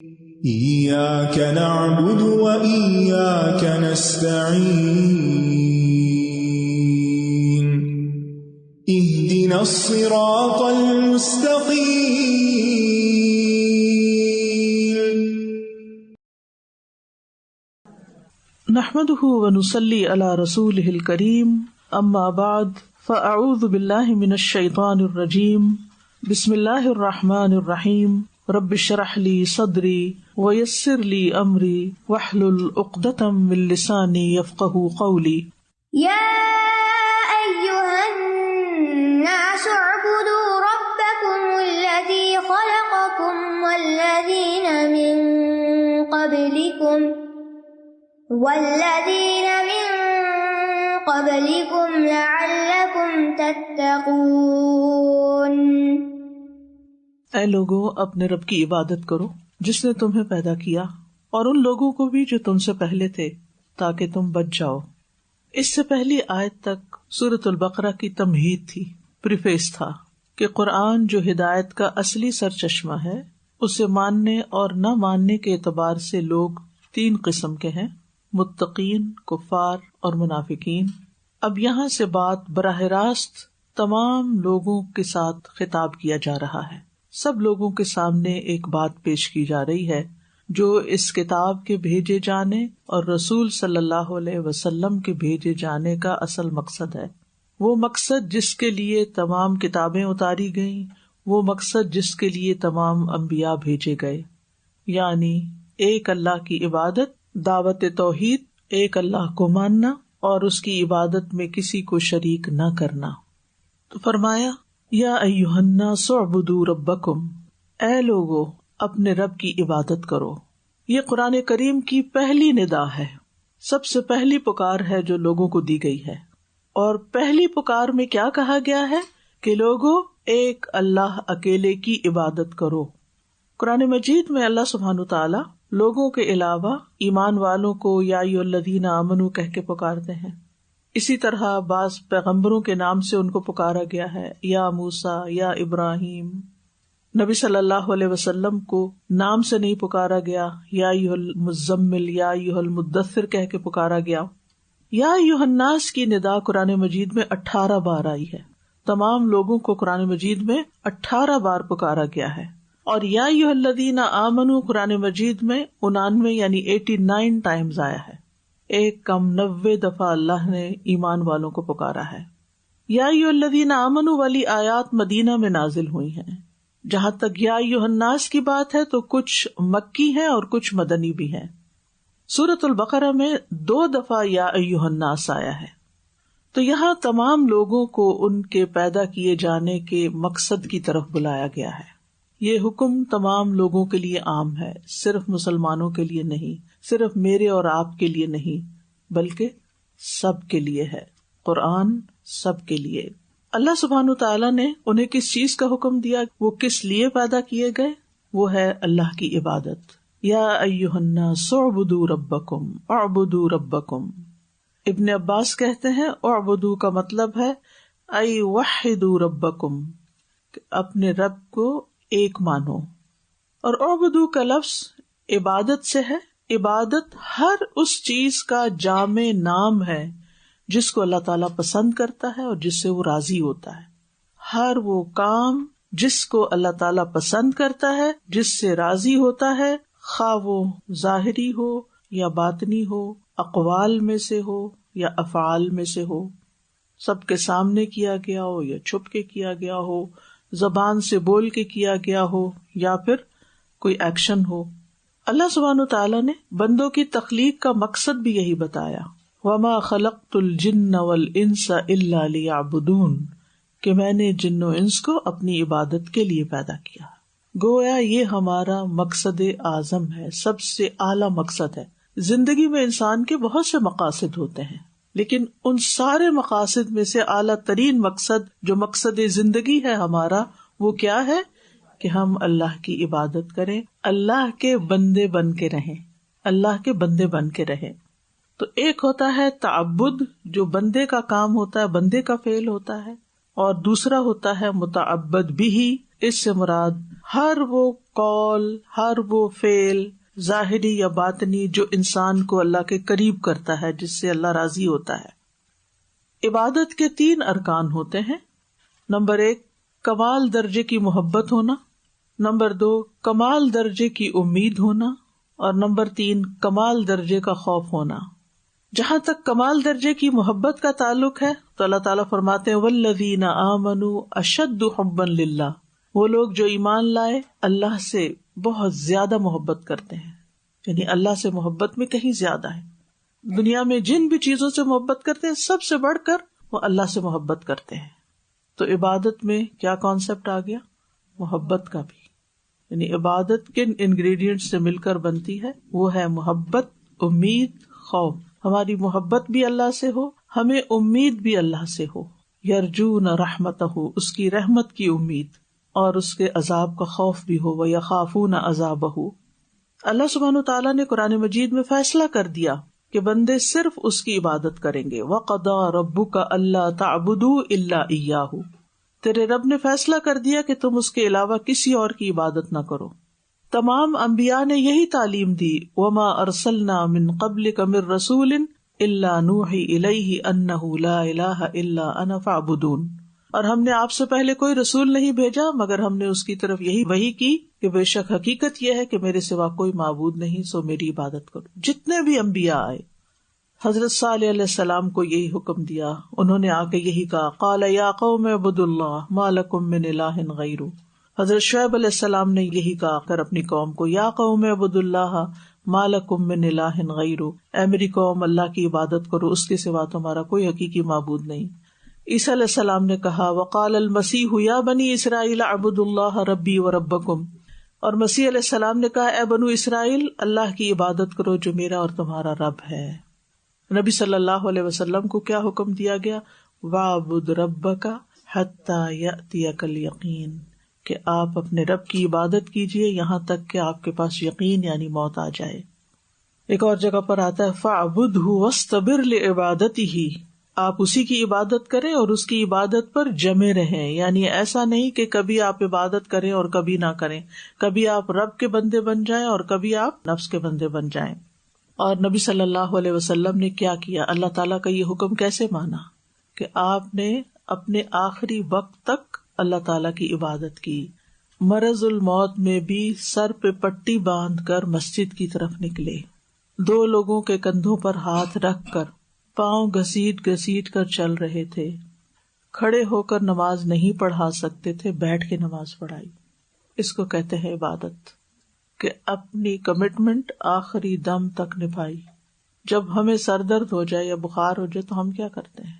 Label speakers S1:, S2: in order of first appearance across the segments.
S1: إياك نعبد وإياك نستعين اهدنا الصراط المستقيم.
S2: نحمده ونصلي على رسوله الكريم، اما بعد فاعوذ بالله من الشيطان الرجيم. بسم الله الرحمن الرحيم. رب اشرح لي صدري ويسر لي امري واحلل عقدة من لساني يفقهوا قولي.
S3: يا أيها الناس اعبدوا ربكم الذي خلقكم والذين من قبلكم لعلكم تتقون.
S2: اے لوگو، اپنے رب کی عبادت کرو جس نے تمہیں پیدا کیا اور ان لوگوں کو بھی جو تم سے پہلے تھے، تاکہ تم بچ جاؤ. اس سے پہلی آیت تک سورۃ البقرہ کی تمہید تھی، پریفیس تھا کہ قرآن جو ہدایت کا اصلی سرچشمہ ہے، اسے ماننے اور نہ ماننے کے اعتبار سے لوگ تین قسم کے ہیں: متقین، کفار اور منافقین. اب یہاں سے بات براہ راست تمام لوگوں کے ساتھ خطاب کیا جا رہا ہے. سب لوگوں کے سامنے ایک بات پیش کی جا رہی ہے جو اس کتاب کے بھیجے جانے اور رسول صلی اللہ علیہ وسلم کے بھیجے جانے کا اصل مقصد ہے. وہ مقصد جس کے لیے تمام کتابیں اتاری گئیں، وہ مقصد جس کے لیے تمام انبیاء بھیجے گئے، یعنی ایک اللہ کی عبادت، دعوت توحید، ایک اللہ کو ماننا اور اس کی عبادت میں کسی کو شریک نہ کرنا. تو فرمایا یا ایھا الناس اعبدوا ربکم، اے لوگو اپنے رب کی عبادت کرو. یہ قرآن کریم کی پہلی ندا ہے، سب سے پہلی پکار ہے جو لوگوں کو دی گئی ہے. اور پہلی پکار میں کیا کہا گیا ہے کہ لوگو ایک اللہ اکیلے کی عبادت کرو. قرآن مجید میں اللہ سبحانہ تعالیٰ لوگوں کے علاوہ ایمان والوں کو یا ایھا الذین آمنوا کہہ کے پکارتے ہیں. اسی طرح بعض پیغمبروں کے نام سے ان کو پکارا گیا ہے، یا موسیٰ، یا ابراہیم. نبی صلی اللہ علیہ وسلم کو نام سے نہیں پکارا گیا، یا ایھا المزمل، یا ایھا المدثر کہہ کے پکارا گیا. یا ایھا الناس کی ندا قرآن مجید میں 18 بار آئی ہے. تمام لوگوں کو قرآن مجید میں 18 بار پکارا گیا ہے. اور یا ایھا الذین آمنوا قرآن مجید میں 99 یعنی 89 ٹائمز آیا ہے. ایک کم 90 دفعہ اللہ نے ایمان والوں کو پکارا ہے. یا ایھا الذین آمنوا والی آیات مدینہ میں نازل ہوئی ہیں. جہاں تک یا ایھا الناس کی بات ہے تو کچھ مکی ہیں اور کچھ مدنی بھی ہیں. سورۃ البقرہ میں 2 دفعہ یا ایھا الناس آیا ہے. تو یہاں تمام لوگوں کو ان کے پیدا کیے جانے کے مقصد کی طرف بلایا گیا ہے. یہ حکم تمام لوگوں کے لیے عام ہے، صرف مسلمانوں کے لیے نہیں، صرف میرے اور آپ کے لیے نہیں، بلکہ سب کے لیے ہے. قرآن سب کے لیے. اللہ سبحانہ تعالیٰ نے انہیں کس چیز کا حکم دیا، وہ کس لیے پیدا کیے گئے؟ وہ ہے اللہ کی عبادت. یا ایھا الناس اعبدوا ربکم، اعبدوا ربکم. ابن عباس کہتے ہیں اعبدوا کا مطلب ہے ای وحدوا ربکم، اپنے رب کو ایک مانو. اور اعبدوا کا لفظ عبادت سے ہے. عبادت ہر اس چیز کا جامع نام ہے جس کو اللہ تعالیٰ پسند کرتا ہے اور جس سے وہ راضی ہوتا ہے. ہر وہ کام جس کو اللہ تعالیٰ پسند کرتا ہے، جس سے راضی ہوتا ہے، خواہ وہ ظاہری ہو یا باطنی ہو، اقوال میں سے ہو یا افعال میں سے ہو، سب کے سامنے کیا گیا ہو یا چھپ کے کیا گیا ہو، زبان سے بول کے کیا گیا ہو یا پھر کوئی ایکشن ہو. اللہ سبحانہ تعالیٰ نے بندوں کی تخلیق کا مقصد بھی یہی بتایا، وَمَا خَلَقْتُ الْجِنَّ وَالْإِنسَ إِلَّا لِيَعْبُدُونَ، کہ میں نے جن و انس کو اپنی عبادت کے لیے پیدا کیا. گویا یہ ہمارا مقصد اعظم ہے، سب سے اعلیٰ مقصد ہے. زندگی میں انسان کے بہت سے مقاصد ہوتے ہیں، لیکن ان سارے مقاصد میں سے اعلیٰ ترین مقصد جو مقصد زندگی ہے ہمارا، وہ کیا ہے کہ ہم اللہ کی عبادت کریں، اللہ کے بندے بن کے رہیں، اللہ کے بندے بن کے رہیں. تو ایک ہوتا ہے تعبد جو بندے کا کام ہوتا ہے، بندے کا فعل ہوتا ہے، اور دوسرا ہوتا ہے متعبد بھی. اس سے مراد ہر وہ قول، ہر وہ فعل ظاہری یا باطنی جو انسان کو اللہ کے قریب کرتا ہے، جس سے اللہ راضی ہوتا ہے. عبادت کے 3 ارکان ہوتے ہیں. نمبر 1 کمال درجے کی محبت ہونا، نمبر 2 کمال درجے کی امید ہونا، اور نمبر 3 کمال درجے کا خوف ہونا. جہاں تک کمال درجے کی محبت کا تعلق ہے تو اللہ تعالیٰ فرماتے ہیں والذین آمنوا اشد حبا للہ، وہ لوگ جو ایمان لائے اللہ سے بہت زیادہ محبت کرتے ہیں. یعنی اللہ سے محبت میں کہیں زیادہ ہے. دنیا میں جن بھی چیزوں سے محبت کرتے ہیں سب سے بڑھ کر وہ اللہ سے محبت کرتے ہیں. تو عبادت میں کیا کانسیپٹ آ گیا؟ محبت کا بھی. یعنی عبادت کن انگریڈینٹ سے مل کر بنتی ہے؟ وہ ہے محبت، امید، خوف. ہماری محبت بھی اللہ سے ہو، ہمیں امید بھی اللہ سے ہو. یرجون رحمتہ، اس کی رحمت کی امید، اور اس کے عذاب کا خوف بھی ہو. وَيَخَافُونَ عَذَابَهُ. اللہ سبحانہ تعالیٰ نے قرآن مجید میں فیصلہ کر دیا کہ بندے صرف اس کی عبادت کریں گے. وَقَضَىٰ رَبُّكَ أَلَّا تَعْبُدُوا إِلَّا إِيَّاهُ. تیرے رب نے فیصلہ کر دیا کہ تم اس کے علاوہ کسی اور کی عبادت نہ کرو. تمام انبیاء نے یہی تعلیم دی. وَمَا أَرْسَلْنَا مِن قَبْلِكَ مِن رَّسُولٍ إِلَّا نُوحِي إِلَيْهِ أَنَّهُ لَا إِلَٰهَ إِلَّا أَنَا فَاعْبُدُونِ. اور ہم نے آپ سے پہلے کوئی رسول نہیں بھیجا مگر ہم نے اس کی طرف یہی وحی کی کہ بے شک حقیقت یہ ہے کہ میرے سوا کوئی معبود نہیں، سو میری عبادت کرو. جتنے بھی انبیاء آئے، حضرت صالح علیہ السلام کو یہی حکم دیا. انہوں نے آ کے یہی کہا قال یا قوم اعبدوا اللہ ما لکم من الہ غیرہ. حضرت شعیب علیہ السلام نے یہی کہا کر اپنی قوم کو یا قوم اعبدوا اللہ ما لکم من الہ غیرہ. اے میری قوم اللہ کی عبادت کرو، اس کے سوا تمہارا کوئی حقیقی معبود نہیں. عیسیٰ علیہ السلام نے کہا وقال المسیح یا بنی اسرائیل اعبدوا اللہ ربی و ربکم. اور مسیح علیہ السلام نے کہا اے بنو اسرائیل اللہ کی عبادت کرو جو میرا اور تمہارا رب ہے. نبی صلی اللہ علیہ وسلم کو کیا حکم دیا گیا؟ وَاعْبُدْ رَبَّكَ حَتَّى يَأْتِيَكَ الْيَقِينُ، کہ آپ اپنے رب کی عبادت کیجئے یہاں تک کہ آپ کے پاس یقین یعنی موت آ جائے. ایک اور جگہ پر آتا ہے فَاعْبُدْهُ وَاسْتَبِرْ لِعِبَادَتِهِ، آپ اسی کی عبادت کریں اور اس کی عبادت پر جمے رہیں. یعنی ایسا نہیں کہ کبھی آپ عبادت کریں اور کبھی نہ کریں، کبھی آپ رب کے بندے بن جائیں اور کبھی آپ نفس کے بندے بن جائیں. اور نبی صلی اللہ علیہ وسلم نے کیا کیا؟ اللہ تعالیٰ کا یہ حکم کیسے مانا کہ آپ نے اپنے آخری وقت تک اللہ تعالیٰ کی عبادت کی. مرض الموت میں بھی سر پہ پٹی باندھ کر مسجد کی طرف نکلے، 2 لوگوں کے کندھوں پر ہاتھ رکھ کر پاؤں گھسیٹ کر چل رہے تھے. کھڑے ہو کر نماز نہیں پڑھا سکتے تھے، بیٹھ کے نماز پڑھائی. اس کو کہتے ہیں عبادت، کہ اپنی کمٹمنٹ آخری دم تک نبھائی. جب ہمیں سر درد ہو جائے یا بخار ہو جائے تو ہم کیا کرتے ہیں؟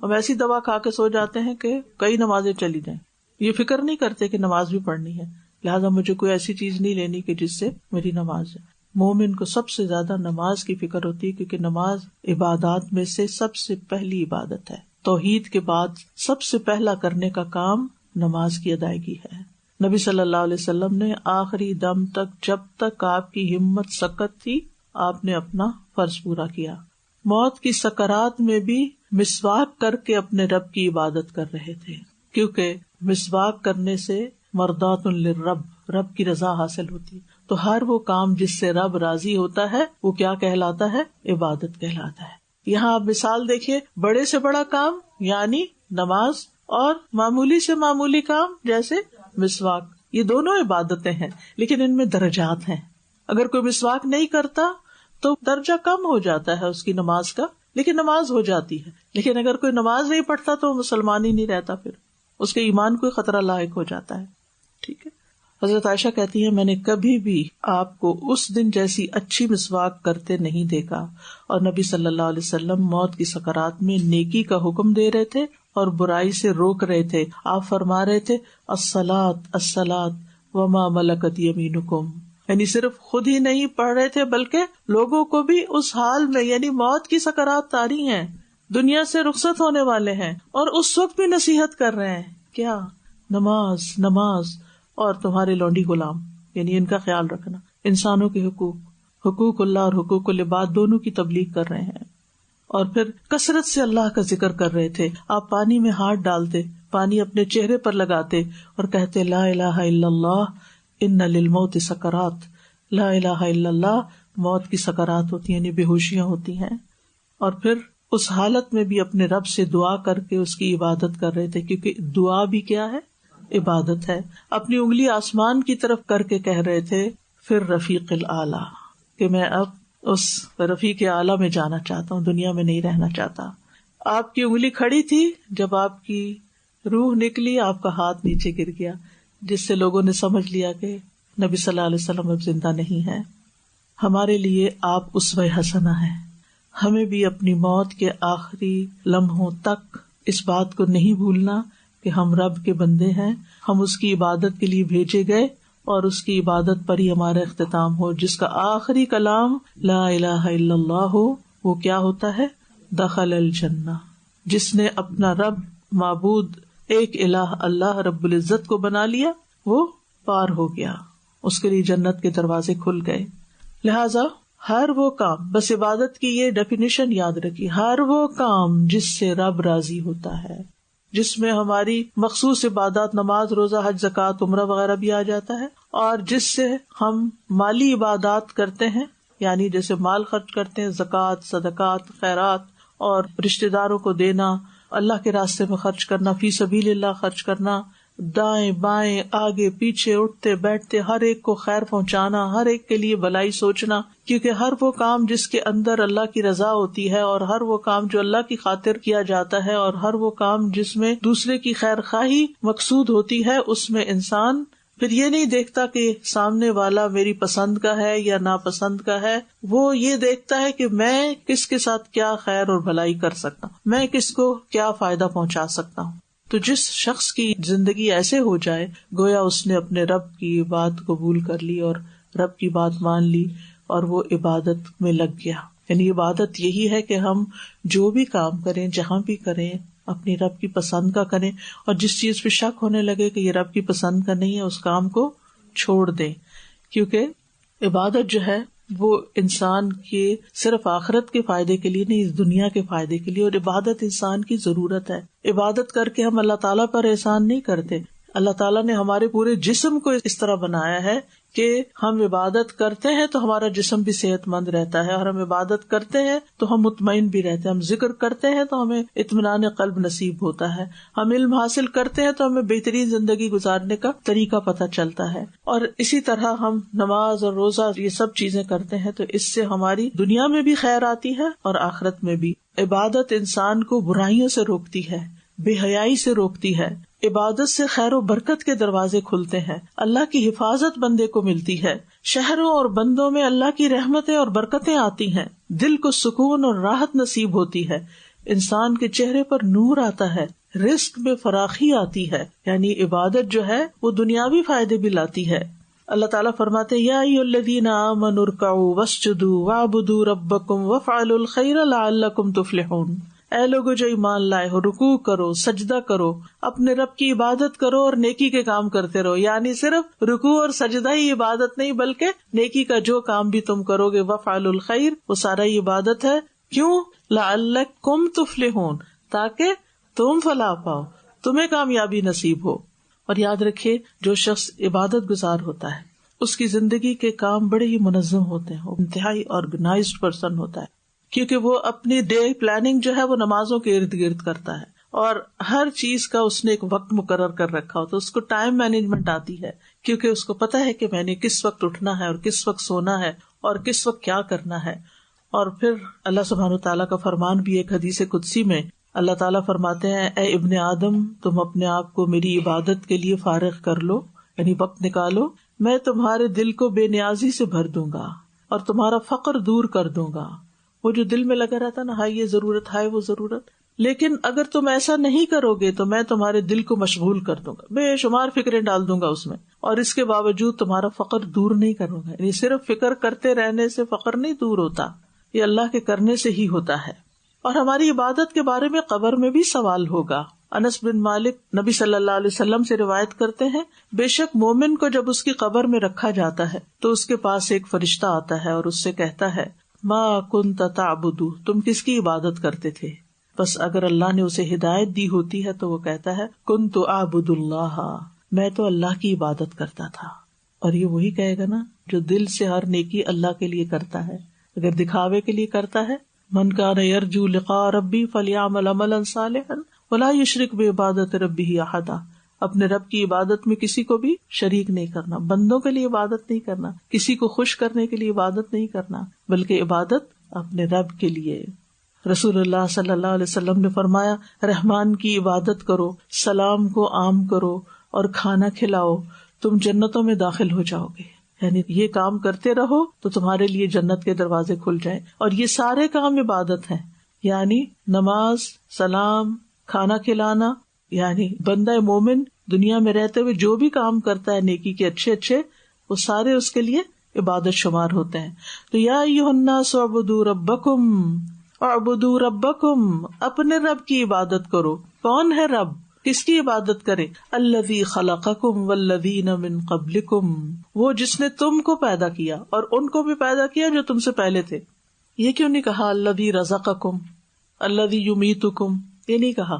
S2: ہم ایسی دوا کھا کے سو جاتے ہیں کہ کئی نمازیں چلی جائیں. یہ فکر نہیں کرتے کہ نماز بھی پڑھنی ہے، لہٰذا مجھے کوئی ایسی چیز نہیں لینی کہ جس سے میری نماز ہے. مومن کو سب سے زیادہ نماز کی فکر ہوتی ہے، کیونکہ نماز عبادات میں سے سب سے پہلی عبادت ہے. توحید کے بعد سب سے پہلا کرنے کا کام نماز کی ادائیگی ہے. نبی صلی اللہ علیہ وسلم نے آخری دم تک، جب تک آپ کی ہمت سکت تھی، آپ نے اپنا فرض پورا کیا. موت کی سکرات میں بھی مسواک کر کے اپنے رب کی عبادت کر رہے تھے، کیونکہ مسواک کرنے سے مرضات للرب، رب کی رضا حاصل ہوتی. تو ہر وہ کام جس سے رب راضی ہوتا ہے وہ کیا کہلاتا ہے؟ عبادت کہلاتا ہے. یہاں آپ مثال دیکھیے، بڑے سے بڑا کام یعنی نماز اور معمولی سے معمولی کام جیسے مسواک، یہ دونوں عبادتیں ہیں، لیکن ان میں درجات ہیں. اگر کوئی مسواک نہیں کرتا تو درجہ کم ہو جاتا ہے اس کی نماز کا، لیکن نماز ہو جاتی ہے. لیکن اگر کوئی نماز نہیں پڑھتا تو وہ مسلمان ہی نہیں رہتا، پھر اس کے ایمان کو خطرہ لاحق ہو جاتا ہے. ٹھیک ہے. حضرت عائشہ کہتی ہے میں نے کبھی بھی آپ کو اس دن جیسی اچھی مسواک کرتے نہیں دیکھا. اور نبی صلی اللہ علیہ وسلم موت کی سکرات میں نیکی کا حکم دے رہے تھے اور برائی سے روک رہے تھے. آپ فرما رہے تھے الصلاۃ الصلاۃ وما ملکت یمینکم، یعنی صرف خود ہی نہیں پڑھ رہے تھے بلکہ لوگوں کو بھی اس حال میں، یعنی موت کی سکرات طاری ہیں، دنیا سے رخصت ہونے والے ہیں، اور اس وقت بھی نصیحت کر رہے ہیں کیا؟ نماز نماز اور تمہارے لونڈی غلام، یعنی ان کا خیال رکھنا، انسانوں کے حقوق اللہ اور حقوق العباد دونوں کی تبلیغ کر رہے ہیں. اور پھر کثرت سے اللہ کا ذکر کر رہے تھے. آپ پانی میں ہاتھ ڈالتے، پانی اپنے چہرے پر لگاتے اور کہتے لا الہ الا اللہ ان للموت سکرات، لا الہ الا اللہ، موت کی سکرات ہوتی ہیں، یعنی بے ہوشیاں ہوتی ہیں. اور پھر اس حالت میں بھی اپنے رب سے دعا کر کے اس کی عبادت کر رہے تھے، کیونکہ دعا بھی کیا ہے؟ عبادت ہے. اپنی انگلی آسمان کی طرف کر کے کہہ رہے تھے پھر رفیق الاعلی، کہ میں اب اس رفیق اعلی میں جانا چاہتا ہوں، دنیا میں نہیں رہنا چاہتا. آپ کی انگلی کھڑی تھی، جب آپ کی روح نکلی آپ کا ہاتھ نیچے گر گیا، جس سے لوگوں نے سمجھ لیا کہ نبی صلی اللہ علیہ وسلم اب زندہ نہیں ہے. ہمارے لیے آپ اسوہ حسنہ ہیں. ہمیں بھی اپنی موت کے آخری لمحوں تک اس بات کو نہیں بھولنا کہ ہم رب کے بندے ہیں، ہم اس کی عبادت کے لیے بھیجے گئے اور اس کی عبادت پر ہی ہمارا اختتام ہو. جس کا آخری کلام لا الہ الا اللہ ہو، وہ کیا ہوتا ہے؟ دخل الجنہ. جس نے اپنا رب معبود ایک الہ اللہ رب العزت کو بنا لیا وہ پار ہو گیا، اس کے لیے جنت کے دروازے کھل گئے. لہذا ہر وہ کام، بس عبادت کی یہ ڈیفینیشن یاد رکھیے، ہر وہ کام جس سے رب راضی ہوتا ہے، جس میں ہماری مخصوص عبادات نماز روزہ حج زکوٰۃ عمرہ وغیرہ بھی آ جاتا ہے، اور جس سے ہم مالی عبادات کرتے ہیں، یعنی جیسے مال خرچ کرتے ہیں، زکوٰۃ، صدقات، خیرات اور رشتہ داروں کو دینا، اللہ کے راستے میں خرچ کرنا، فی سبیل اللہ خرچ کرنا، دائیں بائیں آگے پیچھے اٹھتے بیٹھتے ہر ایک کو خیر پہنچانا، ہر ایک کے لیے بھلائی سوچنا، کیونکہ ہر وہ کام جس کے اندر اللہ کی رضا ہوتی ہے، اور ہر وہ کام جو اللہ کی خاطر کیا جاتا ہے، اور ہر وہ کام جس میں دوسرے کی خیر خواہی مقصود ہوتی ہے، اس میں انسان پھر یہ نہیں دیکھتا کہ سامنے والا میری پسند کا ہے یا ناپسند کا ہے، وہ یہ دیکھتا ہے کہ میں کس کے ساتھ کیا خیر اور بھلائی کر سکتا ہوں، میں کس کو کیا فائدہ پہنچا سکتا ہوں. تو جس شخص کی زندگی ایسے ہو جائے گویا اس نے اپنے رب کی بات قبول کر لی اور رب کی بات مان لی اور وہ عبادت میں لگ گیا. یعنی عبادت یہی ہے کہ ہم جو بھی کام کریں، جہاں بھی کریں، اپنی رب کی پسند کا کریں، اور جس چیز پہ شک ہونے لگے کہ یہ رب کی پسند کا نہیں ہے اس کام کو چھوڑ دیں. کیونکہ عبادت جو ہے وہ انسان کے صرف آخرت کے فائدے کے لیے نہیں، اس دنیا کے فائدے کے لیے. اور عبادت انسان کی ضرورت ہے. عبادت کر کے ہم اللہ تعالیٰ پر احسان نہیں کرتے. اللہ تعالیٰ نے ہمارے پورے جسم کو اس طرح بنایا ہے کہ ہم عبادت کرتے ہیں تو ہمارا جسم بھی صحت مند رہتا ہے، اور ہم عبادت کرتے ہیں تو ہم مطمئن بھی رہتے ہیں. ہم ذکر کرتے ہیں تو ہمیں اطمینان قلب نصیب ہوتا ہے. ہم علم حاصل کرتے ہیں تو ہمیں بہترین زندگی گزارنے کا طریقہ پتہ چلتا ہے. اور اسی طرح ہم نماز اور روزہ یہ سب چیزیں کرتے ہیں تو اس سے ہماری دنیا میں بھی خیر آتی ہے اور آخرت میں بھی. عبادت انسان کو برائیوں سے روکتی ہے، بے حیائی سے روکتی ہے. عبادت سے خیر و برکت کے دروازے کھلتے ہیں، اللہ کی حفاظت بندے کو ملتی ہے، شہروں اور بندوں میں اللہ کی رحمتیں اور برکتیں آتی ہیں، دل کو سکون اور راحت نصیب ہوتی ہے، انسان کے چہرے پر نور آتا ہے، رزق میں فراخی آتی ہے. یعنی عبادت جو ہے وہ دنیاوی فائدے بھی لاتی ہے. اللہ تعالیٰ فرماتے یا ایھا الذین آمنوا ارکعوا واسجدوا واعبدوا ربکم وافعلوا الخیر لعلکم تفلحون. اے لوگو جو ایمان لائے ہو، رکوع کرو، سجدہ کرو، اپنے رب کی عبادت کرو اور نیکی کے کام کرتے رہو. یعنی صرف رکوع اور سجدہ ہی عبادت نہیں بلکہ نیکی کا جو کام بھی تم کرو گے، وافعلوا الخیر، وہ سارا ہی عبادت ہے. کیوں؟ لعلکم تفلحون، تاکہ تم فلاح پاؤ، تمہیں کامیابی نصیب ہو. اور یاد رکھیے جو شخص عبادت گزار ہوتا ہے اس کی زندگی کے کام بڑے ہی منظم ہوتے ہیں، وہ انتہائی آرگنائزڈ پرسن ہوتا ہے، کیونکہ وہ اپنی ڈے پلاننگ جو ہے وہ نمازوں کے ارد گرد کرتا ہے، اور ہر چیز کا اس نے ایک وقت مقرر کر رکھا ہوتا ہے. اس کو ٹائم مینجمنٹ آتی ہے، کیونکہ اس کو پتا ہے کہ میں نے کس وقت اٹھنا ہے اور کس وقت سونا ہے اور کس وقت کیا کرنا ہے. اور پھر اللہ سبحانہ وتعالیٰ کا فرمان بھی ایک حدیث قدسی میں اللہ تعالیٰ فرماتے ہیں اے ابن آدم تم اپنے آپ کو میری عبادت کے لیے فارغ کر لو، یعنی وقت نکالو، میں تمہارے دل کو بے نیازی سے بھر دوں گا اور تمہارا فقر دور کر دوں گا. وہ جو دل میں لگا رہتا نا، ہائی یہ ضرورت، ہائی وہ ضرورت، لیکن اگر تم ایسا نہیں کرو گے تو میں تمہارے دل کو مشغول کر دوں گا، بے شمار فکریں ڈال دوں گا اس میں، اور اس کے باوجود تمہارا فقر دور نہیں کروں گا. یعنی صرف فکر کرتے رہنے سے فقر نہیں دور ہوتا، یہ اللہ کے کرنے سے ہی ہوتا ہے. اور ہماری عبادت کے بارے میں قبر میں بھی سوال ہوگا. انس بن مالک نبی صلی اللہ علیہ وسلم سے روایت کرتے ہیں بے شک مومن کو جب اس کی قبر میں رکھا جاتا ہے تو اس کے پاس ایک فرشتہ آتا ہے اور اس سے کہتا ہے ما کنت تعبد، تم کس کی عبادت کرتے تھے؟ بس اگر اللہ نے اسے ہدایت دی ہوتی ہے تو وہ کہتا ہے کنت اعبد اللہ، میں تو اللہ کی عبادت کرتا تھا. اور یہ وہی کہے گا نا جو دل سے ہر نیکی اللہ کے لیے کرتا ہے. اگر دکھاوے کے لیے کرتا ہے من کان یرجو لقاء ربی فلیعمل عملا صالحا ولا یشرک بعبادۃ ربہ احدا. اپنے رب کی عبادت میں کسی کو بھی شریک نہیں کرنا، بندوں کے لیے عبادت نہیں کرنا، کسی کو خوش کرنے کے لیے عبادت نہیں کرنا، بلکہ عبادت اپنے رب کے لیے. رسول اللہ صلی اللہ علیہ وسلم نے فرمایا رحمان کی عبادت کرو، سلام کو عام کرو اور کھانا کھلاؤ، تم جنتوں میں داخل ہو جاؤ گے. یعنی یہ کام کرتے رہو تو تمہارے لیے جنت کے دروازے کھل جائیں. اور یہ سارے کام عبادت ہیں، یعنی نماز، سلام، کھانا کھلانا. یعنی بندہ مومن دنیا میں رہتے ہوئے جو بھی کام کرتا ہے نیکی کے اچھے وہ سارے اس کے لیے عبادت شمار ہوتے ہیں. تو یا ایھا الناس اعبدوا ربکم، اعبدوا ربکم، اپنے رب کی عبادت کرو. کون ہے رب؟ کس کی عبادت کرے؟ الذی خلقکم والذین من قبلکم، وہ جس نے تم کو پیدا کیا اور ان کو بھی پیدا کیا جو تم سے پہلے تھے. یہ کیوں نہیں کہا الذی رزقکم، الذی یمیتکم؟ یہ نہیں کہا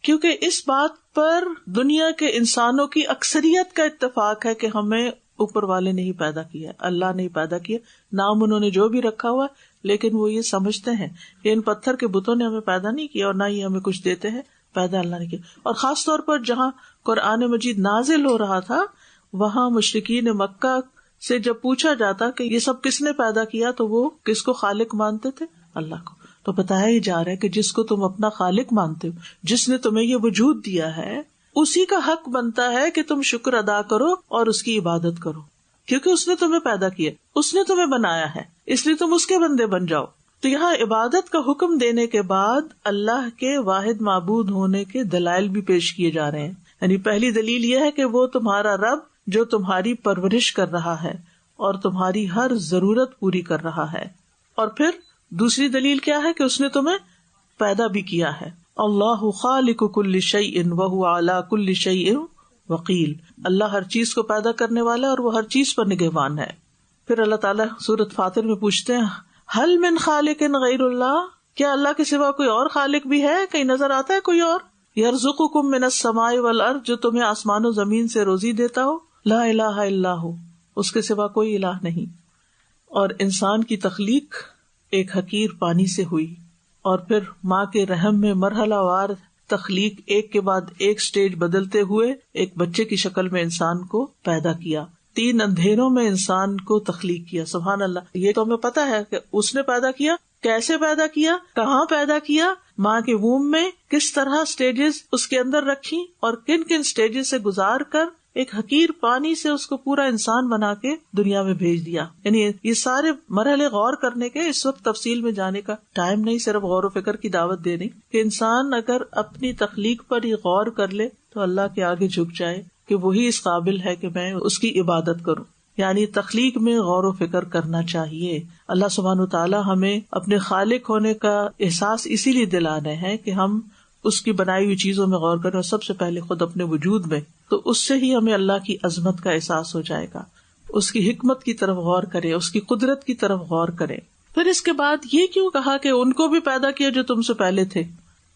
S2: کیونکہ اس بات پر دنیا کے انسانوں کی اکثریت کا اتفاق ہے کہ ہمیں اوپر والے نہیں پیدا کیا، اللہ نہیں پیدا کیا. نام انہوں نے جو بھی رکھا ہوا ہے لیکن وہ یہ سمجھتے ہیں کہ ان پتھر کے بتوں نے ہمیں پیدا نہیں کیا اور نہ ہی ہمیں کچھ دیتے ہیں، پیدا اللہ نے کیا. اور خاص طور پر جہاں قرآن مجید نازل ہو رہا تھا وہاں مشرکین مکہ سے جب پوچھا جاتا کہ یہ سب کس نے پیدا کیا تو وہ کس کو خالق مانتے تھے؟ اللہ کو. تو بتایا ہی جا رہا ہے کہ جس کو تم اپنا خالق مانتے ہو، جس نے تمہیں یہ وجود دیا ہے، اسی کا حق بنتا ہے کہ تم شکر ادا کرو اور اس کی عبادت کرو، کیونکہ اس نے تمہیں پیدا کیا، اس نے تمہیں بنایا ہے، اس لیے تم اس کے بندے بن جاؤ. تو یہاں عبادت کا حکم دینے کے بعد اللہ کے واحد معبود ہونے کے دلائل بھی پیش کیے جا رہے ہیں. یعنی پہلی دلیل یہ ہے کہ وہ تمہارا رب جو تمہاری پرورش کر رہا ہے اور تمہاری ہر ضرورت پوری کر رہا ہے. اور پھر دوسری دلیل کیا ہے کہ اس نے تمہیں پیدا بھی کیا ہے. اللہ خالق کل شیء وہو علی کل شیء وکیل. اللہ ہر چیز کو پیدا کرنے والا اور وہ ہر چیز پر نگہبان ہے. پھر اللہ تعالیٰ سورۃ فاطر میں پوچھتے ہیں ہل من خالق غیر اللہ، کیا اللہ کے سوا کوئی اور خالق بھی ہے؟ کہیں نظر آتا ہے کوئی اور؟ یرزقکم من السماء والارض، جو تمہیں آسمان و زمین سے روزی دیتا ہو. لا الہ الا ہو، اس کے سوا کوئی الہ نہیں. اور انسان کی تخلیق ایک حقیر پانی سے ہوئی اور پھر ماں کے رحم میں مرحلہ وار تخلیق ایک کے بعد ایک سٹیج بدلتے ہوئے ایک بچے کی شکل میں انسان کو پیدا کیا. 3 اندھیروں میں انسان کو تخلیق کیا. سبحان اللہ. یہ تو ہمیں پتا ہے کہ اس نے پیدا کیا، کیسے پیدا کیا، کہاں پیدا کیا، ماں کے ووم میں کس طرح سٹیجز اس کے اندر رکھی اور کن کن سٹیجز سے گزار کر ایک حقیر پانی سے اس کو پورا انسان بنا کے دنیا میں بھیج دیا. یعنی یہ سارے مرحلے غور کرنے کے اس وقت تفصیل میں جانے کا ٹائم نہیں، صرف غور و فکر کی دعوت دینی کہ انسان اگر اپنی تخلیق پر ہی غور کر لے تو اللہ کے آگے جھک جائے کہ وہی اس قابل ہے کہ میں اس کی عبادت کروں. یعنی تخلیق میں غور و فکر کرنا چاہیے. اللہ سبحانہ وتعالی ہمیں اپنے خالق ہونے کا احساس اسی لیے دلا رہے ہیں کہ ہم اس کی بنائی ہوئی چیزوں میں غور کریں اور سب سے پہلے خود اپنے وجود میں. تو اس سے ہی ہمیں اللہ کی عظمت کا احساس ہو جائے گا. اس کی حکمت کی طرف غور کریں، اس کی قدرت کی طرف غور کریں. پھر اس کے بعد یہ کیوں کہا کہ ان کو بھی پیدا کیا جو تم سے پہلے تھے؟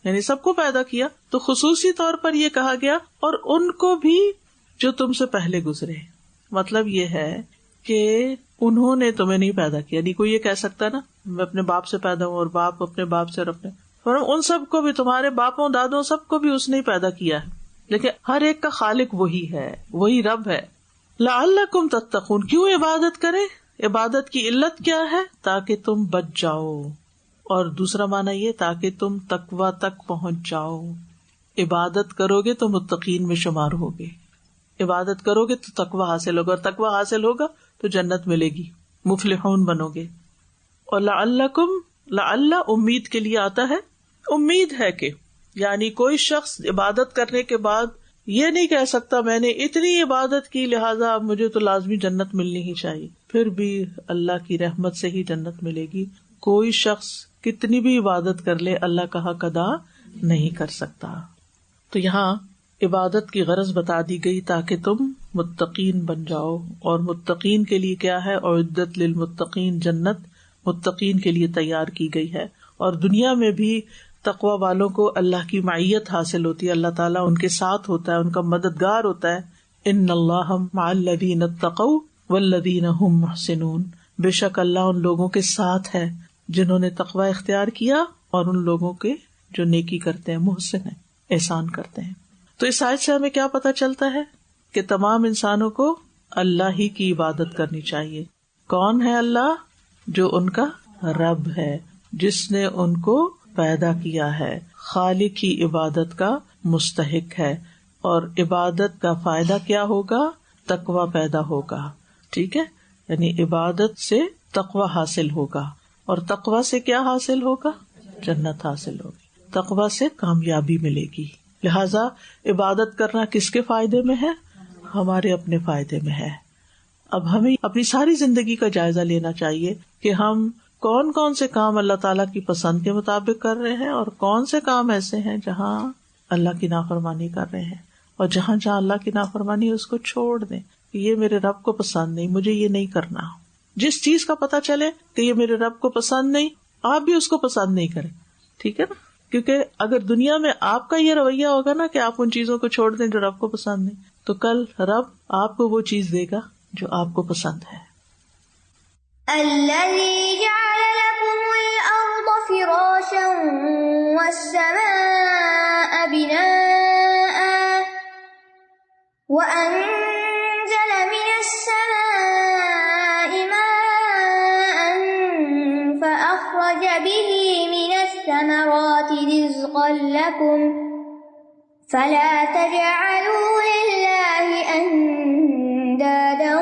S2: یعنی سب کو پیدا کیا، تو خصوصی طور پر یہ کہا گیا اور ان کو بھی جو تم سے پہلے گزرے. مطلب یہ ہے کہ انہوں نے تمہیں نہیں پیدا کیا. نہیں کوئی یہ کہہ سکتا نا میں اپنے باپ سے پیدا ہوں اور باپ اپنے باپ سے، اور اپنے ان سب کو بھی، تمہارے باپوں دادوں سب کو بھی اس نے پیدا کیا ہے. لیکن ہر ایک کا خالق وہی ہے، وہی رب ہے. لعلکم تتقون، کیوں عبادت کرے؟ عبادت کی علت کیا ہے؟ تاکہ تم بچ جاؤ. اور دوسرا معنی یہ تاکہ تم تقوی تک پہنچ جاؤ. عبادت کرو گے تو متقین میں شمار ہوگے، عبادت کرو گے تو تقوی حاصل ہوگا، اور تقوی حاصل ہوگا تو جنت ملے گی، مفلحون بنو گے. اور لعلکم، لعل امید کے لیے آتا ہے. امید ہے کہ یعنی کوئی شخص عبادت کرنے کے بعد یہ نہیں کہہ سکتا میں نے اتنی عبادت کی لہٰذا اب مجھے تو لازمی جنت ملنی ہی چاہیے. پھر بھی اللہ کی رحمت سے ہی جنت ملے گی. کوئی شخص کتنی بھی عبادت کر لے اللہ کا حق ادا نہیں کر سکتا. تو یہاں عبادت کی غرض بتا دی گئی تاکہ تم متقین بن جاؤ. اور متقین کے لیے کیا ہے؟ اعدت للمتقین، جنت متقین کے لیے تیار کی گئی ہے. اور دنیا میں بھی تقوی والوں کو اللہ کی معیت حاصل ہوتی ہے، اللہ تعالیٰ ان کے ساتھ ہوتا ہے، ان کا مددگار ہوتا ہے. ان اللہ مع الذین اتقوا والذین هم محسنون، بے شک اللہ ان لوگوں کے ساتھ ہے جنہوں نے تقوی اختیار کیا اور ان لوگوں کے جو نیکی کرتے ہیں، محسن ہیں، احسان کرتے ہیں. تو اس آیت سے ہمیں کیا پتہ چلتا ہے کہ تمام انسانوں کو اللہ ہی کی عبادت کرنی چاہیے. کون ہے اللہ؟ جو ان کا رب ہے، جس نے ان کو پیدا کیا ہے، خالق کی عبادت کا مستحق ہے. اور عبادت کا فائدہ کیا ہوگا؟ تقوی پیدا ہوگا. ٹھیک ہے، یعنی عبادت سے تقوی حاصل ہوگا، اور تقوی سے کیا حاصل ہوگا؟ جنت حاصل ہوگی. تقوی سے کامیابی ملے گی. لہذا عبادت کرنا کس کے فائدے میں ہے؟ ہمارے اپنے فائدے میں ہے. اب ہمیں اپنی ساری زندگی کا جائزہ لینا چاہیے کہ ہم کون کون سے کام اللہ تعالیٰ کی پسند کے مطابق کر رہے ہیں، اور کون سے کام ایسے ہیں جہاں اللہ کی نافرمانی کر رہے ہیں، اور جہاں جہاں اللہ کی نافرمانی ہے اس کو چھوڑ دیں کہ یہ میرے رب کو پسند نہیں، مجھے یہ نہیں کرنا. جس چیز کا پتہ چلے کہ یہ میرے رب کو پسند نہیں، آپ بھی اس کو پسند نہیں کریں. ٹھیک ہے نا؟ کیونکہ اگر دنیا میں آپ کا یہ رویہ ہوگا نا کہ آپ ان چیزوں کو چھوڑ دیں جو رب کو پسند نہیں، تو کل رب آپ کو وہ چیز دے گا جو آپ کو پسند ہے.
S3: الذي جعل لكم الأرض فراشا والسماء بناء وأنزل من السماء ماء فأخرج به من الثمرات رزقا لكم فلا تجعلوا لله أندادا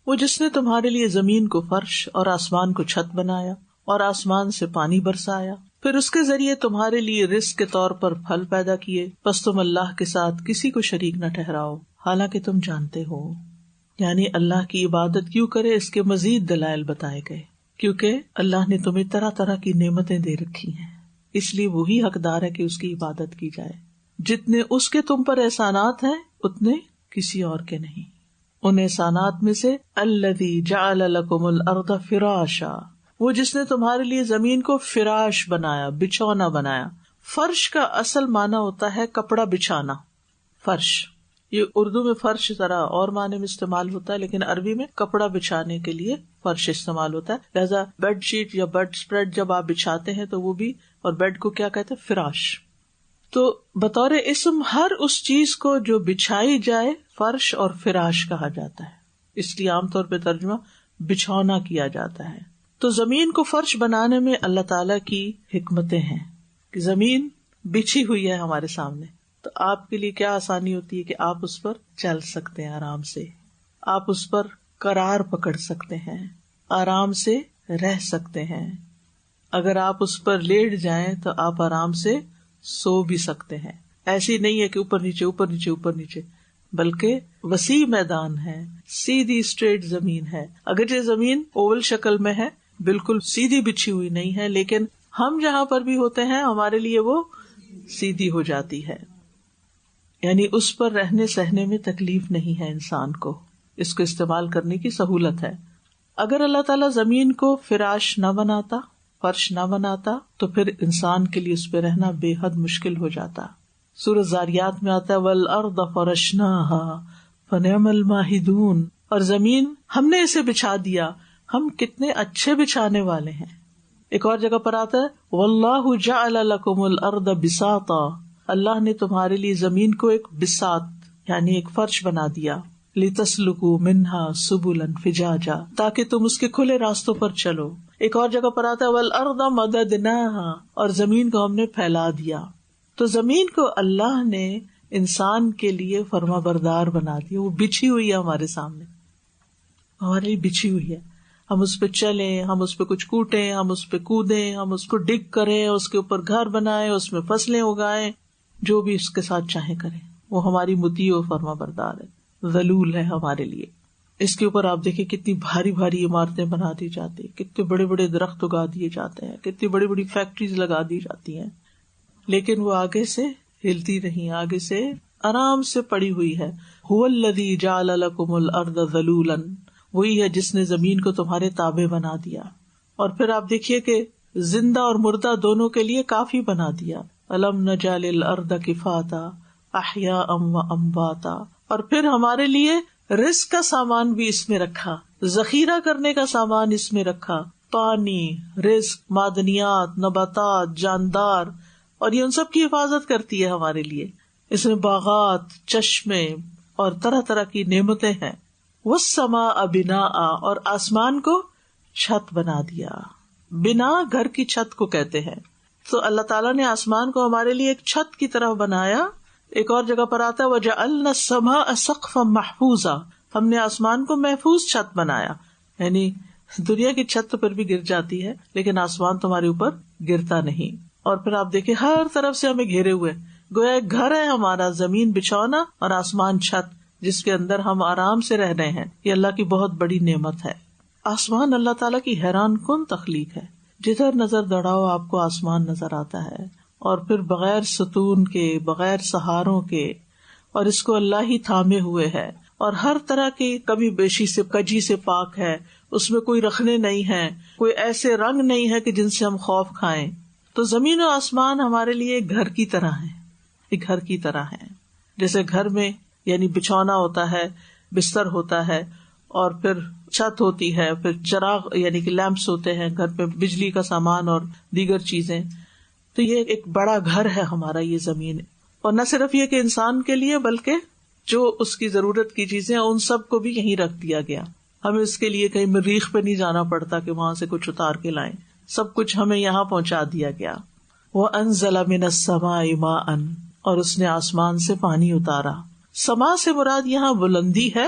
S2: وہ جس نے تمہارے لیے زمین کو فرش اور آسمان کو چھت بنایا اور آسمان سے پانی برسایا، پھر اس کے ذریعے تمہارے لیے رزق کے طور پر پھل پیدا کیے، پس تم اللہ کے ساتھ کسی کو شریک نہ ٹھہراؤ حالانکہ تم جانتے ہو. یعنی اللہ کی عبادت کیوں کرے، اس کے مزید دلائل بتائے گئے. کیونکہ اللہ نے تمہیں طرح طرح کی نعمتیں دے رکھی ہیں، اس لیے وہی حقدار ہے کہ اس کی عبادت کی جائے. جتنے اس کے تم پر احسانات ہیں اتنے کسی اور کے نہیں. ان احسانات میں سے الذی جعل لکم الارض فراشا، وہ جس نے تمہارے لیے زمین کو فراش بنایا، بچھونا بنایا. فرش کا اصل معنی ہوتا ہے کپڑا بچھانا. فرش، یہ اردو میں فرش طرح اور معنی میں استعمال ہوتا ہے، لیکن عربی میں کپڑا بچھانے کے لیے فرش استعمال ہوتا ہے. لہذا بیڈ شیٹ یا بیڈ اسپریڈ جب آپ بچھاتے ہیں تو وہ بھی، اور بیڈ کو کیا کہتے ہیں؟ فراش. تو بطور اسم ہر اس چیز کو جو بچھائی جائے فرش اور فراش کہا جاتا ہے، اس لیے عام طور پہ ترجمہ بچھونا کیا جاتا ہے. تو زمین کو فرش بنانے میں اللہ تعالیٰ کی حکمتیں ہیں کہ زمین بچھی ہوئی ہے ہمارے سامنے، تو آپ کے لیے کیا آسانی ہوتی ہے کہ آپ اس پر چل سکتے ہیں آرام سے، آپ اس پر قرار پکڑ سکتے ہیں، آرام سے رہ سکتے ہیں. اگر آپ اس پر لیٹ جائیں تو آپ آرام سے سو بھی سکتے ہیں. ایسی نہیں ہے کہ اوپر نیچے اوپر نیچے اوپر نیچے، بلکہ وسیع میدان ہے، سیدھی اسٹریٹ زمین ہے. اگر یہ زمین اوول شکل میں ہے، بالکل سیدھی بچھی ہوئی نہیں ہے، لیکن ہم جہاں پر بھی ہوتے ہیں ہمارے لیے وہ سیدھی ہو جاتی ہے. یعنی اس پر رہنے سہنے میں تکلیف نہیں ہے انسان کو، اس کو استعمال کرنے کی سہولت ہے. اگر اللہ تعالیٰ زمین کو فراش نہ بناتا، فرش نہ بناتا، تو پھر انسان کے لیے اس پہ رہنا بے حد مشکل ہو جاتا. سورۃ زاریات میں آتا ہے وَالْأَرْضَ فَرَشْنَاهَا فَنِعْمَ الْمَاهِدُونَ، اور زمین ہم نے اسے بچھا دیا، ہم کتنے اچھے بچھانے والے ہیں. ایک اور جگہ پر آتا ہے وَاللَّهُ جَعَلَ لَكُمُ الْأَرْضَ بِسَاطًا، اللہ نے تمہارے لیے زمین کو ایک بساط یعنی ایک فرش بنا دیا. لِتَسْلُكُوا مِنْهَا سُبُلًا فِجَاجًا، تاکہ تم اس کے کھلے راستوں پر چلو. ایک اور جگہ پر آتا ہے وَالْأَرْضَ مَدَدْنَاهَا، اور زمین کو ہم نے پھیلا دیا. تو زمین کو اللہ نے انسان کے لیے فرما بردار بنا دیا، وہ بچھی ہوئی ہے ہمارے سامنے، ہمارے لیے بچھی ہوئی ہے. ہم اس پہ چلیں، ہم اس پہ کچھ کوٹیں، ہم اس پہ کودیں، ہم اس کو ڈگ کریں، اس کے اوپر گھر بنائیں، اس میں فصلیں اگائیں، جو بھی اس کے ساتھ چاہیں کریں. وہ ہماری مطیع و فرما بردار ہے، ذلول ہے ہمارے لیے. اس کے اوپر آپ دیکھیں کتنی بھاری بھاری عمارتیں بنا دی جاتی، کتنے بڑے بڑے درخت اگا دیے جاتے ہیں، کتنی بڑی بڑی فیکٹریز لگا دی جاتی ہیں، لیکن وہ آگے سے ہلتی نہیں، آگے سے آرام سے پڑی ہوئی ہے. هو الذی جعل لکم الارض ذلولا، وہی ہے جس نے زمین کو تمہارے تابع بنا دیا. اور پھر آپ دیکھیے کہ زندہ اور مردہ دونوں کے لیے کافی بنا دیا. الم نجعل الارض کفاتا احیاء و امواتا. اور پھر ہمارے لیے رزق کا سامان بھی اس میں رکھا, ذخیرہ کرنے کا سامان اس میں رکھا, پانی, رزق, معدنیات, نباتات, جاندار, اور یہ ان سب کی حفاظت کرتی ہے ہمارے لیے. اس میں باغات, چشمے اور طرح طرح کی نعمتیں ہیں. والسماء بناء, اور آسمان کو چھت بنا دیا. بنا گھر کی چھت کو کہتے ہیں. تو اللہ تعالیٰ نے آسمان کو ہمارے لیے ایک چھت کی طرح بنایا. ایک اور جگہ پر آتا ہے وَجَعَلْنَا السَّمَاءَ سَقْفًا مَحْفُوظًا, ہم نے آسمان کو محفوظ چھت بنایا. یعنی دنیا کی چھت تو پھر بھی گر جاتی ہے لیکن آسمان تمہارے اوپر گرتا نہیں. اور پھر آپ دیکھیں ہر طرف سے ہمیں گھیرے ہوئے, گویا ایک گھر ہے ہمارا, زمین بچھونا اور آسمان چھت جس کے اندر ہم آرام سے رہ رہے ہیں. یہ اللہ کی بہت بڑی نعمت ہے. آسمان اللہ تعالیٰ کی حیران کن تخلیق ہے. جدھر نظر دوڑاؤ آپ کو آسمان نظر آتا ہے, اور پھر بغیر ستون کے, بغیر سہاروں کے, اور اس کو اللہ ہی تھامے ہوئے ہے, اور ہر طرح کی کمی بیشی سے, کجی سے پاک ہے. اس میں کوئی رخنے نہیں ہے, کوئی ایسے رنگ نہیں ہے کہ جن سے ہم خوف کھائیں. تو زمین و آسمان ہمارے لیے ایک گھر کی طرح ہے, ایک گھر کی طرح ہے. جیسے گھر میں یعنی بچھونا ہوتا ہے, بستر ہوتا ہے, اور پھر چھت ہوتی ہے, پھر چراغ یعنی کہ لیمپس ہوتے ہیں گھر پہ, بجلی کا سامان اور دیگر چیزیں. تو یہ ایک بڑا گھر ہے ہمارا یہ زمین. اور نہ صرف یہ کہ انسان کے لیے بلکہ جو اس کی ضرورت کی چیزیں ان سب کو بھی یہیں رکھ دیا گیا. ہمیں اس کے لیے کہیں مریخ پہ نہیں جانا پڑتا کہ وہاں سے کچھ اتار کے لائیں, سب کچھ ہمیں یہاں پہنچا دیا گیا. وَأَنزَلَ مِنَ السَّمَاءِ مَاءً, اور اس نے آسمان سے پانی اتارا. سما سے مراد یہاں بلندی ہے.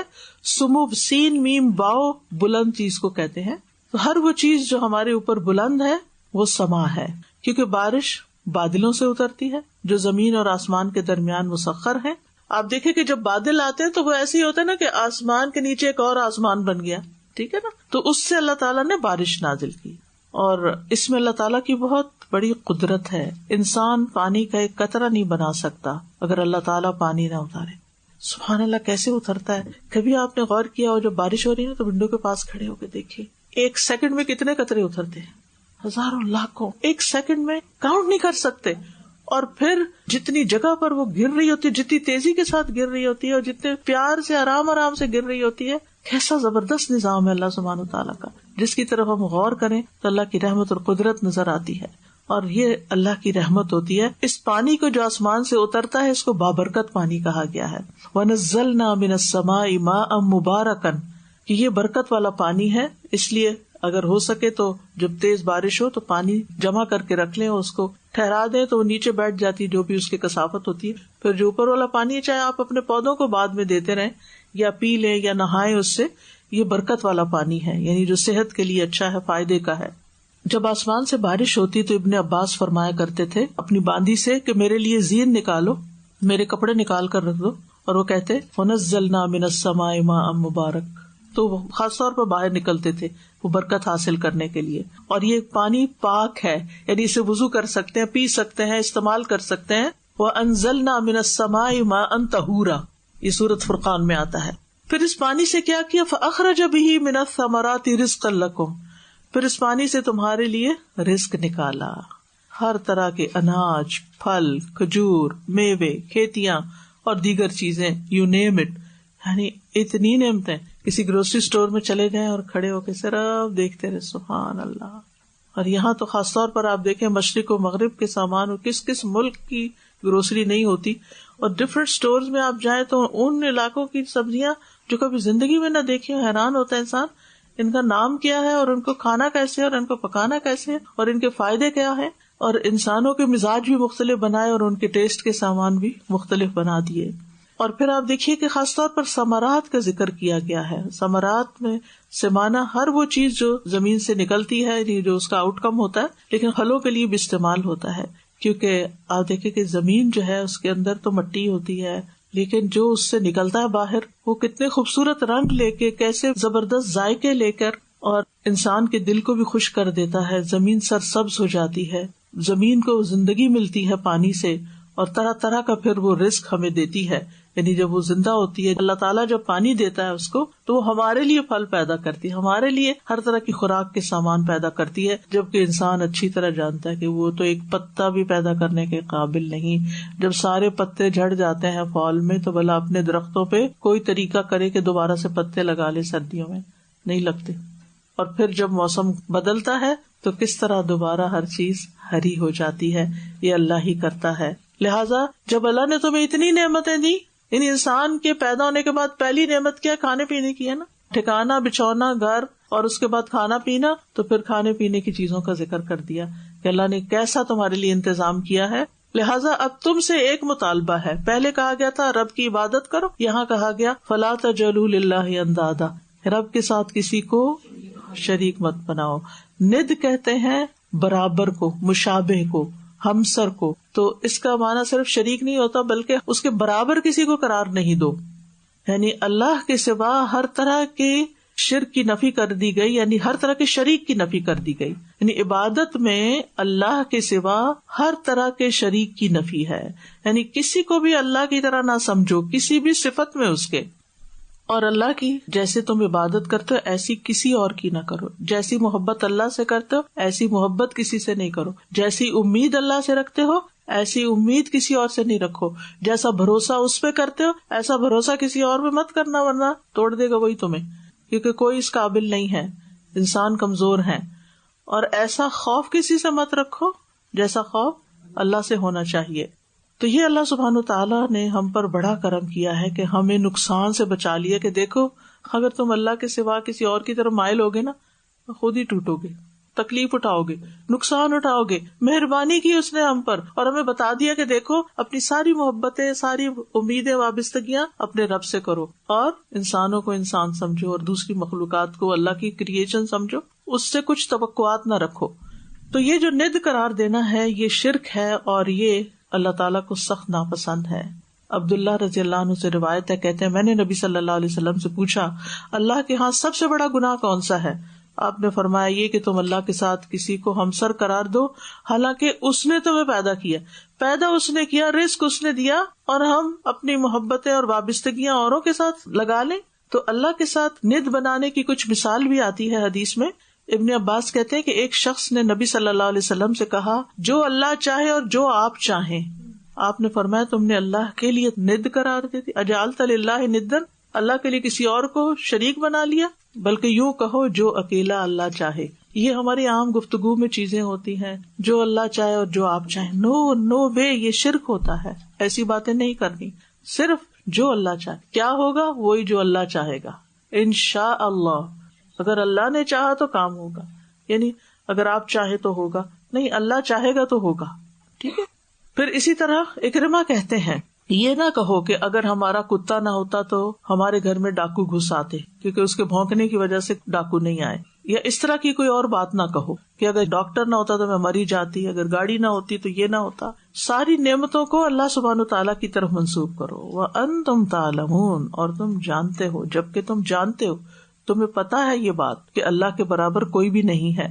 S2: سمو سین میم باؤ بلند چیز کو کہتے ہیں. تو ہر وہ چیز جو ہمارے اوپر بلند ہے وہ سما ہے, کیونکہ بارش بادلوں سے اترتی ہے جو زمین اور آسمان کے درمیان مسخر ہے. آپ دیکھیں کہ جب بادل آتے ہیں تو وہ ایسے ہی ہوتا ہے نا کہ آسمان کے نیچے ایک اور آسمان بن گیا, ٹھیک ہے نا. تو اس سے اللہ تعالیٰ نے بارش نازل کی, اور اس میں اللہ تعالیٰ کی بہت بڑی قدرت ہے. انسان پانی کا ایک قطرہ نہیں بنا سکتا اگر اللہ تعالیٰ پانی نہ اتارے. سبحان اللہ, کیسے اترتا ہے. کبھی آپ نے غور کیا ہو جب بارش ہو رہی ہے تو ونڈو کے پاس کھڑے ہو کے دیکھیے, ایک سیکنڈ میں کتنے قطرے اترتے ہیں, ہزاروں لاکھوں, ایک سیکنڈ میں کاؤنٹ نہیں کر سکتے. اور پھر جتنی جگہ پر وہ گر رہی ہوتی ہے, جتنی تیزی کے ساتھ گر رہی ہوتی ہے, اور جتنے پیار سے آرام آرام سے گر رہی ہوتی ہے, کیسا زبردست نظام ہے اللہ سبحانہ وتعالیٰ کا, جس کی طرف ہم غور کریں تو اللہ کی رحمت اور قدرت نظر آتی ہے. اور یہ اللہ کی رحمت ہوتی ہے. اس پانی کو جو آسمان سے اترتا ہے اس کو بابرکت پانی کہا گیا ہے. وَنَزَّلْنَا مِنَ السَّمَاءِ مَاءً مُبَارَكًا, کہ یہ برکت والا پانی ہے. اس لیے اگر ہو سکے تو جب تیز بارش ہو تو پانی جمع کر کے رکھ لیں, اس کو ٹھہرا دیں تو وہ نیچے بیٹھ جاتی جو بھی اس کی کثافت ہوتی ہے. پھر جو اوپر والا پانی ہے چاہے آپ اپنے پودوں کو بعد میں دیتے رہیں یا پی لیں یا نہائیں اس سے, یہ برکت والا پانی ہے, یعنی جو صحت کے لیے اچھا ہے, فائدے کا ہے. جب آسمان سے بارش ہوتی تو ابن عباس فرمایا کرتے تھے اپنی باندی سے کہ میرے لیے زین نکالو, میرے کپڑے نکال کر رکھ دو. اور وہ کہتے وَنَزَّلْنَا مِنَ السَّمَاءِ مَاءً مُبَارَكًا, تو وہ خاص طور پر باہر نکلتے تھے وہ برکت حاصل کرنے کے لیے. اور یہ پانی پاک ہے, یعنی اسے وضو کر سکتے ہیں, پی سکتے ہیں, استعمال کر سکتے ہیں. وَأَنزَلْنَا مِنَ السَّمَاءِ مَاءً طَهُورًا, یہ سورۃ فرقان میں آتا ہے. پھر اس پانی سے کیا کیا, فَأَخْرَجَ بِهِ مِنَ الثَّمَرَاتِ رِزْقًا لَكُمْ, پھر اس پانی سے تمہارے لیے رزق نکالا. ہر طرح کے اناج, پھل, کھجور, میوے, کھیتیاں اور دیگر چیزیں, یو نیم اٹ, یعنی اتنی نعمتیں. کسی گروسری اسٹور میں چلے جائیں اور کھڑے ہو کے صرف دیکھتے رہے, سبحان اللہ. اور یہاں تو خاص طور پر آپ دیکھیں مشرق و مغرب کے سامان اور کس کس ملک کی گروسری نہیں ہوتی, اور ڈفرینٹ اسٹورز میں آپ جائیں تو ان علاقوں کی سبزیاں جو کبھی زندگی میں نہ دیکھی ہو, حیران ہوتا ہے انسان ان کا نام کیا ہے اور ان کو کھانا کیسے ہے اور ان کو پکانا کیسے ہے اور ان کے فائدے کیا ہیں. اور انسانوں کے مزاج بھی مختلف بنائے اور ان کے ٹیسٹ کے سامان بھی مختلف بنا دیے. اور پھر آپ دیکھیے کہ خاص طور پر ثمرات کا ذکر کیا گیا ہے. ثمرات میں سمانا ہر وہ چیز جو زمین سے نکلتی ہے, جو اس کا آؤٹ کم ہوتا ہے, لیکن پھلوں کے لیے بھی استعمال ہوتا ہے. کیونکہ آپ دیکھیں کہ زمین جو ہے اس کے اندر تو مٹی ہوتی ہے, لیکن جو اس سے نکلتا ہے باہر وہ کتنے خوبصورت رنگ لے کے, کیسے زبردست ذائقے لے کر, اور انسان کے دل کو بھی خوش کر دیتا ہے. زمین سرسبز ہو جاتی ہے, زمین کو زندگی ملتی ہے پانی سے, اور طرح طرح کا پھر وہ رزق ہمیں دیتی ہے. یعنی جب وہ زندہ ہوتی ہے، اللہ تعالیٰ جب پانی دیتا ہے اس کو تو وہ ہمارے لیے پھل پیدا کرتی ہے، ہمارے لیے ہر طرح کی خوراک کے سامان پیدا کرتی ہے، جبکہ انسان اچھی طرح جانتا ہے کہ وہ تو ایک پتا بھی پیدا کرنے کے قابل نہیں۔ جب سارے پتے جھڑ جاتے ہیں فال میں تو بھلا اپنے درختوں پہ کوئی طریقہ کرے کہ دوبارہ سے پتے لگا لے، سردیوں میں نہیں لگتے، اور پھر جب موسم بدلتا ہے تو کس طرح دوبارہ ہر چیز ہری ہو جاتی ہے، یہ اللہ ہی کرتا ہے۔ لہٰذا جب اللہ نے تمہیں اتنی نعمتیں دی، یعنی انسان کے پیدا ہونے کے بعد پہلی نعمت کیا؟ کھانے پینے کی ہے نا، ٹھکانا، بچھونا، گھر، اور اس کے بعد کھانا پینا، تو پھر کھانے پینے کی چیزوں کا ذکر کر دیا کہ اللہ نے کیسا تمہارے لیے انتظام کیا ہے۔ لہٰذا اب تم سے ایک مطالبہ ہے، پہلے کہا گیا تھا رب کی عبادت کرو، یہاں کہا گیا فلا تجعلوا للہ اندادا، رب کے ساتھ کسی کو شریک مت بناؤ۔ ند کہتے ہیں برابر کو، مشابہ کو، ہمسر کو، تو اس کا معنی صرف شریک نہیں ہوتا بلکہ اس کے برابر کسی کو قرار نہیں دو، یعنی اللہ کے سوا ہر طرح کے شرک کی نفی کر دی گئی، یعنی ہر طرح کے شریک کی نفی کر دی گئی، یعنی عبادت میں اللہ کے سوا ہر طرح کے شریک کی نفی ہے، یعنی کسی کو بھی اللہ کی طرح نہ سمجھو کسی بھی صفت میں اس کے، اور اللہ کی جیسے تم عبادت کرتے ہو ایسی کسی اور کی نہ کرو، جیسی محبت اللہ سے کرتے ہو ایسی محبت کسی سے نہیں کرو، جیسی امید اللہ سے رکھتے ہو ایسی امید کسی اور سے نہیں رکھو، جیسا بھروسہ اس پہ کرتے ہو ایسا بھروسہ کسی اور پہ مت کرنا، ورنہ توڑ دے گا وہی تمہیں، کیونکہ کوئی اس قابل نہیں ہے، انسان کمزور ہے۔ اور ایسا خوف کسی سے مت رکھو جیسا خوف اللہ سے ہونا چاہیے۔ تو یہ اللہ سبحانہ تعالیٰ نے ہم پر بڑا کرم کیا ہے کہ ہمیں نقصان سے بچا لیا، کہ دیکھو اگر تم اللہ کے سوا کسی اور کی طرف مائل ہوگے نا خود ہی ٹوٹو گے، تکلیف اٹھاؤ گے، نقصان اٹھاؤ گے۔ مہربانی کی اس نے ہم پر، اور ہمیں بتا دیا کہ دیکھو اپنی ساری محبتیں، ساری امیدیں، وابستگیاں اپنے رب سے کرو، اور انسانوں کو انسان سمجھو اور دوسری مخلوقات کو اللہ کی کریشن سمجھو، اس سے کچھ توقعات نہ رکھو۔ تو یہ جو ند قرار دینا ہے یہ شرک ہے، اور یہ اللہ تعالیٰ کو سخت ناپسند ہے۔ عبداللہ رضی اللہ عنہ سے روایت ہے، کہتے ہیں میں نے نبی صلی اللہ علیہ وسلم سے پوچھا اللہ کے ہاں سب سے بڑا گناہ کون سا ہے؟ آپ نے فرمایا یہ کہ تم اللہ کے ساتھ کسی کو ہمسر قرار دو، حالانکہ اس نے تمہیں پیدا اس نے کیا، رزق اس نے دیا، اور ہم اپنی محبتیں اور وابستگیاں اوروں کے ساتھ لگا لیں۔ تو اللہ کے ساتھ ند بنانے کی کچھ مثال بھی آتی ہے حدیث میں۔ ابن عباس کہتے ہیں کہ ایک شخص نے نبی صلی اللہ علیہ وسلم سے کہا جو اللہ چاہے اور جو آپ چاہیں۔ آپ نے فرمایا تم نے اللہ کے لیے ند قرار دے دی، اجعلت للہ ندًا، اللہ کے لیے کسی اور کو شریک بنا لیا، بلکہ یوں کہو جو اکیلا اللہ چاہے۔ یہ ہماری عام گفتگو میں چیزیں ہوتی ہیں، جو اللہ چاہے اور جو آپ چاہیں، نو وے، یہ شرک ہوتا ہے، ایسی باتیں نہیں کرنی، صرف جو اللہ چاہے۔ کیا ہوگا؟ وہی جو اللہ چاہے گا، انشاء اللہ، اگر اللہ نے چاہا تو کام ہوگا، یعنی اگر آپ چاہے تو ہوگا، نہیں اللہ چاہے گا تو ہوگا، ٹھیک ہے۔ پھر اسی طرح اکرمہ کہتے ہیں یہ نہ کہو کہ اگر ہمارا کتا نہ ہوتا تو ہمارے گھر میں ڈاکو گھس آتے، کیونکہ اس کے بھونکنے کی وجہ سے ڈاکو نہیں آئے، یا اس طرح کی کوئی اور بات نہ کہو کہ اگر ڈاکٹر نہ ہوتا تو میں مری جاتی، اگر گاڑی نہ ہوتی تو یہ نہ ہوتا۔ ساری نعمتوں کو اللہ سبحانہ تعالیٰ کی طرف منسوب کرو۔ وَأَنْتُمْ تَعْلَمُونَ، اور تم جانتے ہو، جبکہ تم جانتے ہو، تمہیں پتا ہے یہ بات کہ اللہ کے برابر کوئی بھی نہیں ہے،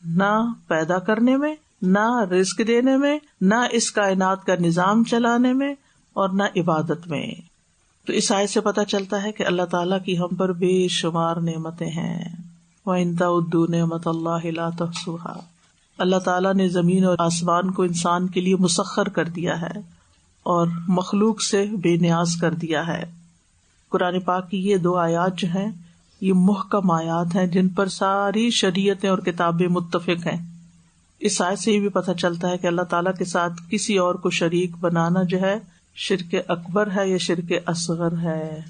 S2: نہ پیدا کرنے میں، نہ رزق دینے میں، نہ اس کائنات کا نظام چلانے میں، اور نہ عبادت میں۔ تو اس آیت سے پتہ چلتا ہے کہ اللہ تعالیٰ کی ہم پر بے شمار نعمتیں ہیں۔ وَإِن تَعُدُّوا نِعْمَتَ اللَّهِ لَا تُحْصُوهَا، اللہ تعالیٰ نے زمین اور آسمان کو انسان کے لیے مسخر کر دیا ہے اور مخلوق سے بے نیاز کر دیا ہے۔ قرآن پاک کی یہ 2 آیات جو ہیں یہ محکم آیات ہیں جن پر ساری شریعتیں اور کتابیں متفق ہیں۔ اس آیت سے یہ بھی پتہ چلتا ہے کہ اللہ تعالیٰ کے ساتھ کسی اور کو شریک بنانا جو ہے شرک اکبر ہے یا شرک اصغر ہے،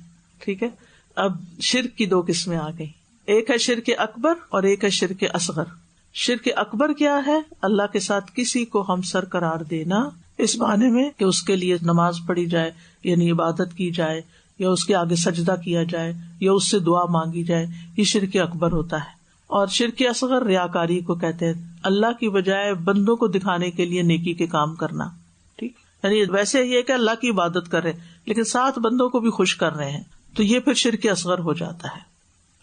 S2: ٹھیک ہے۔ اب شرک کی 2 قسمیں آ گئی، ایک ہے شرک اکبر اور ایک ہے شرک اصغر۔ شرک اکبر کیا ہے؟ اللہ کے ساتھ کسی کو ہمسر قرار دینا، اس معنی میں کہ اس کے لیے نماز پڑھی جائے، یعنی عبادت کی جائے، یا اس کے آگے سجدہ کیا جائے، یا اس سے دعا مانگی جائے، یہ شرک اکبر ہوتا ہے۔ اور شرک اصغر ریاکاری کو کہتے ہیں، اللہ کی بجائے بندوں کو دکھانے کے لیے نیکی کے کام کرنا، ٹھیک، یعنی ویسے یہ کہ اللہ کی عبادت کر رہے لیکن ساتھ بندوں کو بھی خوش کر رہے ہیں، تو یہ پھر شرک اصغر ہو جاتا ہے۔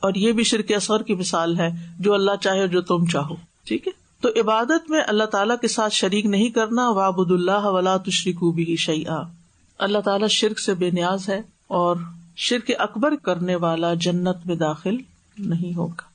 S2: اور یہ بھی شرک اصغر کی مثال ہے، جو اللہ چاہے جو تم چاہو، ٹھیک ہے۔ تو عبادت میں اللہ تعالیٰ کے ساتھ شریک نہیں کرنا، وَاعْبُدُوا اللَّهَ وَلَا تُشْرِكُوا بِهِ شَيْئًا، اللہ تعالیٰ شرک سے بے نیاز ہے اور شرک اکبر کرنے والا جنت میں داخل نہیں ہوگا.